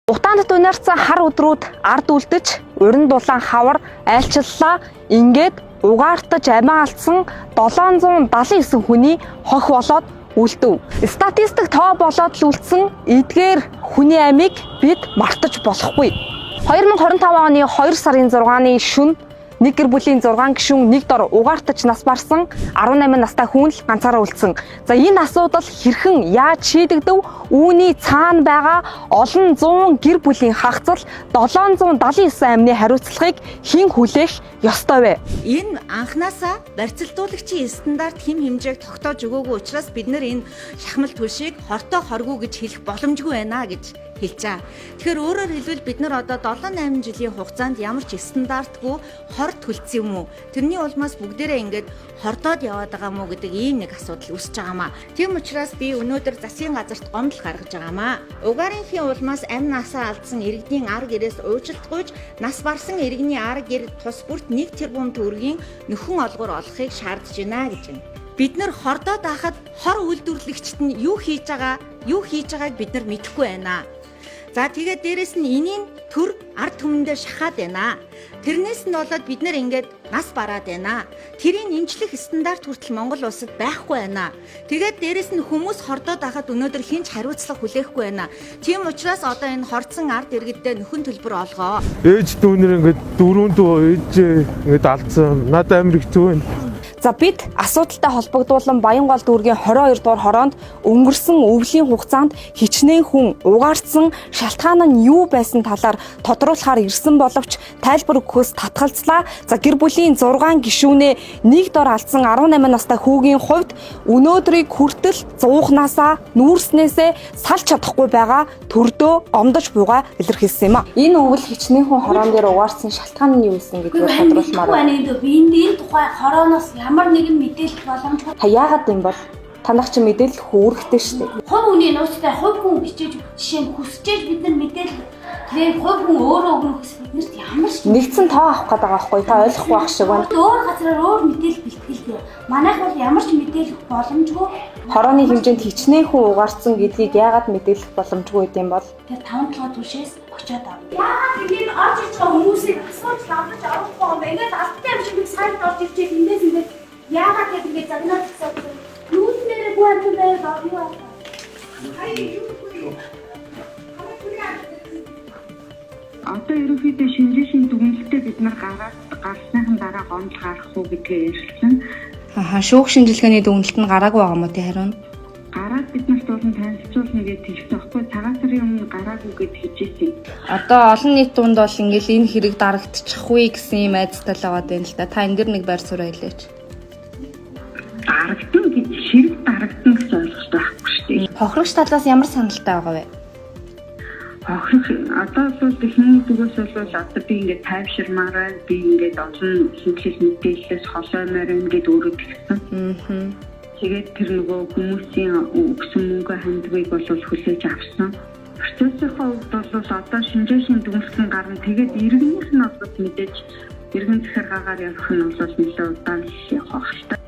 Утаанд дунаарсан хар өдрүүд ард үлдэж, уран дулаан хавар айлчлалаа. Ингээд угаартаж амиа алдсан 779 хүний хох болоод үлдэв. Статистик тоо болоод л үлдсэн эдгээр хүний амийг бид мартаж болохгүй. 2025 оны 2 сарын 6-ны шөнө нэг гэр бүлийн 6 гишүүн нэг дор угаартаж нас барсан 18 настай хүн л ганцаараа үлдсэн. За энэ асуудал хэрхэн яаж шийдэгдэв? Үүний цаана байгаа олон зуун гэр бүлийн хагацл 779 амны хариуцлагыг хэн хүлээх ёстой вэ? Энэ анханасаа барьцалдуулагчийн стандарт хэм хэмжээг тогтоож өгөөгүй учраас бид нар энэ шахмал түлшийг хортой хоргүй гэж хэлэх боломжгүй байна гэж хэлж байгаа. Тэгэхээр өөрөөр хэлбэл бид нар одоо 7-8 жилийн хугацаанд ямар ч стандартгүй хор төлцсөн юм уу? Тэрний улмаас бүгдээрээ ингээд хордоод яваад байгаа мó гэдэг ийм нэг асуудал үүсэж байгаамаа. Тийм учраас би өнөөдөр засгийн газарт гомдол гаргаж байгаамаа. Угаарынхын улмаас амь насаа алдсан иргэдийн ар гэрээс уучлалтгүйж нас барсан иргэний ар гэр тус бүрт 1 тэрбум төгрөгийн нөхөн олгор олохыг шаардж байна гэж байна. Бид нар хордоод байхад хор үйлдвэрлэгчид нь юу хийж байгааг бид нар мэдэхгүй байна. За тэгээд дээрэс нь энийн төр ард түмэндээ шахаад байна. Тэрнээс нь болоод бид нар ингээд нас бараад байна. Тэрийн эмчлэх стандарт хүртэл Монгол улсад байхгүй байна. Тэгээд дээрэс нь хүмүүс хордоод байхад өнөөдөр хинч хариуцлага хүлээхгүй байна. Тийм учраас одоо энэ хордсон ард иргэддээ нөхөн төлбөр олгоо. Ээж дүүнэр ингээд дөрөв дүү ээж ингээд алдсан. Надад амар хэцүү байна. За бид асуудалтай холбогдуулан Баянгол дүүргийн 22 дугаар хороонд өнгөрсөн өвлийн хугацаанд хичнээн хүн угаартсан шалтгаан нь юу байсан талаар тодруулахаар ирсэн боловч тайлбар өгөхөөс татгалзлаа. За гэр бүлийн 6 гишүүнээ нэг дор алдсан 18 настай хүүгийн хувьд өнөөдрийг хүртэл зуухнасаа нүүрснээсээ салж чадахгүй байгаа төрдөө гомдож буйгаа илэрхийлсэн юм а. Энэ өвөл хичнээн хүн хороон дээр угаартсан шалтгаан нь юу байсан гэдгийг тодруулмаар байна. Би энэ тухай хорооноос ямар нэгэн мэдээлэл боломжгүй. Та яагаад юм бол танах чи мэдээлэл хөөрхтэй шүү дээ. Хувь хүний нууцтай хувь хүн бичиж жишээ нь хүсчээж бид нар мэдээлэл тэгээд хувь хүн өөрөө өгөх биднэрт ямар ч нэгдсэн тоо авах гэдэг байгаа байхгүй та ойлгохгүй байх шиг байна. Өөр газараар өөр мэдээлэл бэлтгэлтэй. Манайх бол ямар ч мэдээлэл боломжгүй. Хорооны хэмжээнд хичнээн хүн угаарсан гэдгийг яагаад мэдээлэх боломжгүй гэдэм бол тэр 5-7 түвшээс очиод ав. Яагаад ингэж орж иж байгаа хүмүүсийг асууж ламдаж авахгүй юм бэ? Ингээд алдтай юм шиг нэг сайд орж ирчээд эндээс ингээд яагаад ингэж загнаад гэсэн юу нэрээ гуйсан бэ? Одоо ерөнхийдөө шинжээшин дүгнэлтэд бид нар гарсныхан дараа гомдол гарах уу гэдгээ ярьсан. Шүүх шинжилгээний дүгнэлт нь гараагүй байгаа юм уу тий харин? Гараад бид нарт болон танилцуулна гэж хэлсэн байхгүй цагаан сарын өмнө гараагүй гэж хэлжсэн. Одоо олон нийт дунд бол ингээл энэ хэрэг дарагдчихгүй гэсэн юм айдастай л байгаа юм л да. Та энэ дэр нэг байр суурь хэлээч. Дарагдсан гэж хэрэг дарагдсан гэж ойлгож байхгүй шүү дээ. Хохирогч талаас ямар саналтай байгаа вэ? Одоо бол техникийн зүгээс бол одоо би ингээд тайвширмаар байна. Би ингээд олон шинжилгээ мэдээлэлээс холоомоор ингээд өөрөө тэгсэн. Тэгээд тэр нөгөө хүмүүсийн өгсөн мөнгө хандгыг бол хүлээж авсан. Процессын хувьд бол одоо шинжээшин дүгнэлтэн гарна. Тэгээд иргэнийх нь бол мэдээж иргэн захиргаагаар явах нь бол нэлээд удаан явах хэрэгтэй.